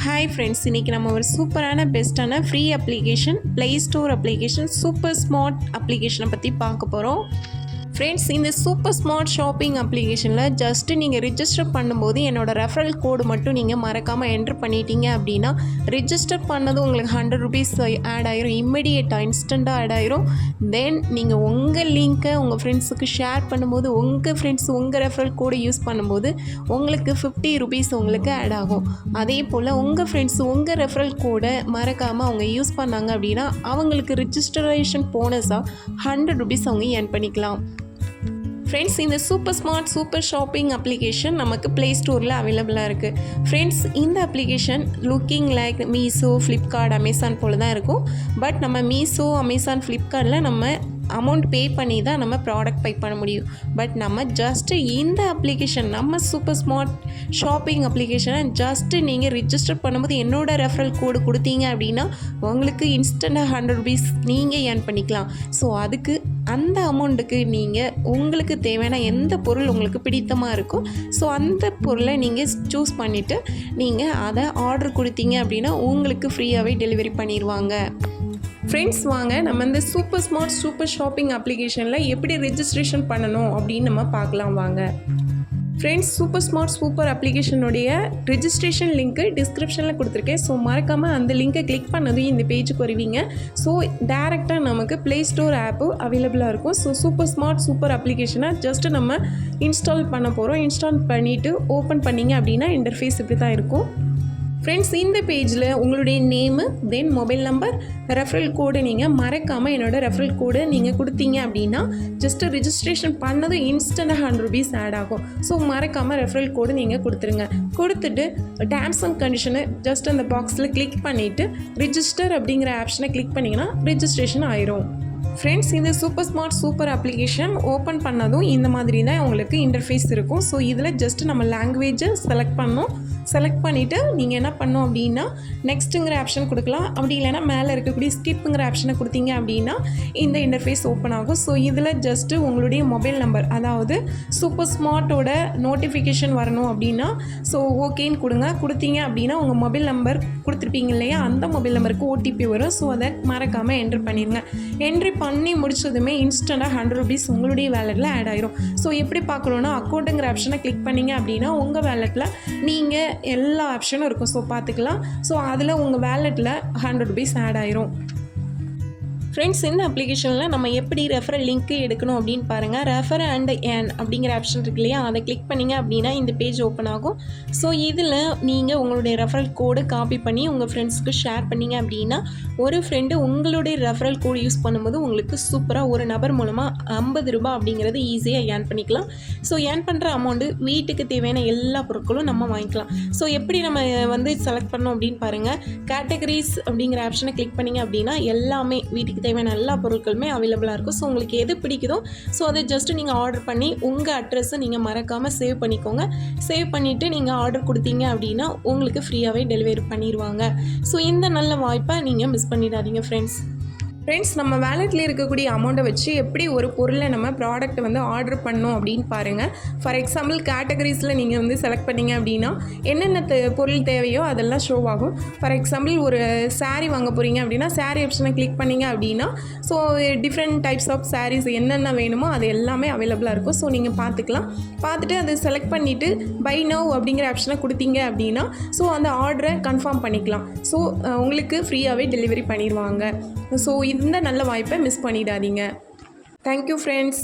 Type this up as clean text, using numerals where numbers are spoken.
Hi friends, இன்றைக்கி நம்ம ஒரு சூப்பரான பெஸ்ட்டான free application play store application super smart அப்ளிகேஷனை பற்றி பார்க்க போகிறோம். ஃப்ரெண்ட்ஸ், இந்த சூப்பர் ஸ்மார்ட் ஷாப்பிங் அப்ளிகேஷனில் ஜஸ்ட்டு நீங்கள் ரிஜிஸ்டர் பண்ணும்போது என்னோடய ரெஃபரல் கோடு மட்டும் நீங்கள் மறக்காமல் என்ட்ரு பண்ணிட்டீங்க அப்படின்னா ரிஜிஸ்டர் பண்ணது உங்களுக்கு ₹100 ஆட் ஆயிரும். இம்மிடியேட்டாக இன்ஸ்டண்ட்டாக ஆட் ஆயிரும். தென் நீங்கள் உங்கள் லிங்க்கை உங்கள் ஃப்ரெண்ட்ஸுக்கு ஷேர் பண்ணும்போது உங்கள் ஃப்ரெண்ட்ஸ் உங்கள் ரெஃபரல் கோடை யூஸ் பண்ணும்போது உங்களுக்கு ₹50 உங்களுக்கு ஆட் ஆகும். அதே போல் உங்கள் ஃப்ரெண்ட்ஸ் உங்கள் ரெஃபரல் கோடை மறக்காமல் அவங்க யூஸ் பண்ணாங்க அப்படின்னா அவங்களுக்கு ரிஜிஸ்ட்ரேஷன் போனஸாக ₹100 அவங்க ஏர்ன் பண்ணிக்கலாம். ஃப்ரெண்ட்ஸ், இந்த super smart super shopping application நமக்கு ப்ளே ஸ்டோரில் அவைலபிளாக இருக்குது. ஃப்ரெண்ட்ஸ், இந்த application looking like Meesho, Flipkart, Amazon போல் தான் இருக்கும். பட் நம்ம மீஷோ, அமேசான், ஃப்ளிப்கார்ட்டில் நம்ம அமௌண்ட் பே பண்ணி தான் நம்ம ப்ராடக்ட் பை பண்ண முடியும். பட் நம்ம ஜஸ்ட்டு இந்த அப்ளிகேஷன் நம்ம சூப்பர் ஸ்மார்ட் ஷாப்பிங் அப்ளிகேஷனை ஜஸ்ட்டு நீங்கள் ரிஜிஸ்டர் பண்ணும்போது என்னோடய ரெஃபரல் கோடு கொடுத்தீங்க அப்படின்னா உங்களுக்கு இன்ஸ்டண்ட்டாக ₹100 நீங்கள் ஏர்ன் பண்ணிக்கலாம். ஸோ அதுக்கு அந்த அமௌண்ட்டுக்கு நீங்கள் உங்களுக்கு தேவையான எந்த பொருள் உங்களுக்கு பிடித்தமாக இருக்கோ ஸோ அந்த பொருளை நீங்கள் சூஸ் பண்ணிவிட்டு நீங்கள் அதை ஆர்டர் கொடுத்தீங்க அப்படின்னா உங்களுக்கு ஃப்ரீயாகவே டெலிவரி பண்ணிடுவாங்க. ஃப்ரெண்ட்ஸ், வாங்க நம்ம இந்த சூப்பர் ஸ்மார்ட் சூப்பர் ஷாப்பிங் அப்ளிகேஷனில் எப்படி ரெஜிஸ்ட்ரேஷன் பண்ணணும் அப்படின்னு நம்ம பார்க்கலாம் வாங்க. ஃப்ரெண்ட்ஸ், சூப்பர் ஸ்மார்ட் சூப்பர் அப்ளிகேஷனுடைய ரெஜிஸ்ட்ரேஷன் லிங்க்கு டிஸ்கிரிப்ஷனில் கொடுத்துருக்கேன். ஸோ மறக்காமல் அந்த லிங்க்கை கிளிக் பண்ணதும் இந்த பேஜுக்கு வருவீங்க. ஸோ டேரெக்டாக நமக்கு ப்ளே ஸ்டோர் ஆப்பு அவைலபிளாக இருக்கும். ஸோ சூப்பர் ஸ்மார்ட் சூப்பர் அப்ளிகேஷனை ஜஸ்ட்டு நம்ம இன்ஸ்டால் பண்ண போகிறோம். இன்ஸ்டால் பண்ணிவிட்டு ஓப்பன் பண்ணிங்க அப்படின்னா இன்டர்ஃபேஸ் இப்படி தான் இருக்கும். ஃப்ரெண்ட்ஸ், இந்த பேஜில் உங்களுடைய நேமு, தென் மொபைல் நம்பர், ரெஃபரல் கோடு நீங்கள் மறக்காமல் என்னோடய ரெஃபரல் கோடு நீங்கள் கொடுத்தீங்க அப்படின்னா ஜஸ்ட்டு ரிஜிஸ்ட்ரேஷன் பண்ணதும் இன்ஸ்டண்ட்டாக ₹100 ஆட் ஆகும். ஸோ மறக்காமல் ரெஃபரல் கோடு நீங்கள் கொடுத்துருங்க. கொடுத்துட்டு டேர்ம்ஸ் அண்ட் கண்டிஷனை ஜஸ்ட் அந்த பாக்ஸில் கிளிக் பண்ணிவிட்டு ரிஜிஸ்டர் அப்படிங்கிற ஆப்ஷனை கிளிக் பண்ணிங்கன்னா ரிஜிஸ்ட்ரேஷன் ஆயிரும். ஃப்ரெண்ட்ஸ், இந்த super smart super application open பண்ணதும் இந்த மாதிரி தான் உங்களுக்கு இன்டர்ஃபேஸ் இருக்கும். ஸோ இதில் ஜஸ்ட்டு நம்ம லாங்குவேஜை செலக்ட் பண்ணோம். செலக்ட் பண்ணிவிட்டு நீங்கள் என்ன பண்ணோம் அப்படின்னா நெக்ஸ்ட்டுங்கிற ஆப்ஷன் கொடுக்கலாம். அப்படி இல்லைனா மேலே இருக்கக்கூடிய ஸ்கிப்புங்கிற ஆப்ஷனை கொடுத்தீங்க அப்படின்னா இந்த இன்டர்ஃபேஸ் ஓப்பன் ஆகும். ஸோ இதில் ஜஸ்ட்டு உங்களுடைய மொபைல் நம்பர், அதாவது சூப்பர் ஸ்மார்ட்டோட நோட்டிஃபிகேஷன் வரணும் அப்படின்னா ஸோ ஓகேன்னு கொடுத்தீங்க அப்படின்னா உங்கள் மொபைல் நம்பர் கொடுத்துருப்பீங்க இல்லையா, அந்த மொபைல் நம்பருக்கு OTP வரும். ஸோ அதை மறக்காமல் என்ட்ரு பண்ணிடுங்க. என்ட்ரி பண்ணி முடிச்சதுமே இன்ஸ்டண்ட்டாக ₹100 உங்களுடைய வேலெட்டில் ஆட் ஆயிரும். ஸோ எப்படி பார்க்குறோன்னா அக்கௌண்ட்டுங்கிற ஆப்ஷனை கிளிக் பண்ணிங்க அப்படின்னா உங்கள் வேலெட்டில் நீங்கள் எல்லா ஆப்ஷனும் இருக்கும். ஸோ பார்த்துக்கலாம். ஸோ அதில் உங்கள் வேலெட்டில் ₹100 ஆட் ஆயிரும். ஃப்ரெண்ட்ஸ், இந்த அப்ளிகேஷனில் நம்ம எப்படி ரெஃபரல் லிங்க்கு எடுக்கணும் அப்படின்னு பாருங்கள். ரெஃபர் அண்ட் ஏர்ன் அப்படிங்கிற ஆப்ஷன் இருக்கு இல்லையா, அதை கிளிக் பண்ணிங்க அப்படின்னா இந்த பேஜ் ஓப்பன் ஆகும். ஸோ இதில் நீங்கள் உங்களுடைய ரெஃபரல் கோடு காப்பி பண்ணி உங்கள் ஃப்ரெண்ட்ஸ்க்கு ஷேர் பண்ணிங்க அப்படின்னா ஒரு ஃப்ரெண்டு உங்களுடைய ரெஃபரல் கோடு யூஸ் பண்ணும்போது உங்களுக்கு சூப்பராக ஒரு நபர் மூலமாக ₹50 அப்படிங்கிறது ஈஸியாக ஏர்ன் பண்ணிக்கலாம். ஸோ ஏர்ன் பண்ணுற அமௌண்ட்டு வீட்டுக்கு தேவையான எல்லா பொருட்களும் நம்ம வாங்கிக்கலாம். ஸோ எப்படி நம்ம செலக்ட் பண்ணோம் அப்படின்னு பாருங்கள். கேட்டகரிஸ் அப்படிங்கிற ஆப்ஷனை கிளிக் பண்ணிங்க அப்படின்னா எல்லாமே வீட்டுக்கு தேவையான எல்லா பொருட்களுமே அவைலபிளாக இருக்கும். ஸோ உங்களுக்கு எது பிடிக்குதோ ஸோ அதை ஜஸ்ட்டு நீங்கள் ஆர்டர் பண்ணி உங்கள் அட்ரஸை நீங்கள் மறக்காமல் சேவ் பண்ணிக்கோங்க. சேவ் பண்ணிவிட்டு நீங்கள் ஆர்டர் கொடுத்தீங்க அப்படின்னா உங்களுக்கு ஃப்ரீயாகவே டெலிவரி பண்ணிடுவாங்க. ஸோ இந்த நல்ல வாய்ப்பை நீங்கள் மிஸ் பண்ணிடாதீங்க ஃப்ரெண்ட்ஸ், நம்ம வேலெட்டில் இருக்கக்கூடிய அமௌண்ட்டை வச்சு எப்படி ஒரு பொருளை நம்ம ப்ராடக்ட்டை ஆர்டர் பண்ணோம் அப்படின்னு பாருங்கள். ஃபார் எக்ஸாம்பிள் கேட்டகரிஸில் நீங்கள் செலக்ட் பண்ணிங்க அப்படின்னா என்னென்ன பொருள் தேவையோ அதெல்லாம் ஷோ ஆகும். ஃபார் எக்ஸாம்பிள் ஒரு சாரீ வாங்க போகிறீங்க அப்படின்னா சாரீ ஆப்ஷனை கிளிக் பண்ணிங்க அப்படின்னா so different types of saris என்னென்ன வேணுமோ அது எல்லாமே அவைலபிளாக இருக்கும். ஸோ நீங்கள் பார்த்துக்கலாம். பார்த்துட்டு அதை செலக்ட் பண்ணிவிட்டு பை நவ் அப்படிங்கிற ஆப்ஷனை கொடுத்தீங்க அப்படின்னா ஸோ அந்த ஆர்டரை கன்ஃபார்ம் பண்ணிக்கலாம். ஸோ உங்களுக்கு ஃப்ரீயாகவே டெலிவரி பண்ணிடுவாங்க. ஸோ இந்த நல்ல வாய்ப்பை மிஸ் பண்ணிடாதீங்க. Thank you friends.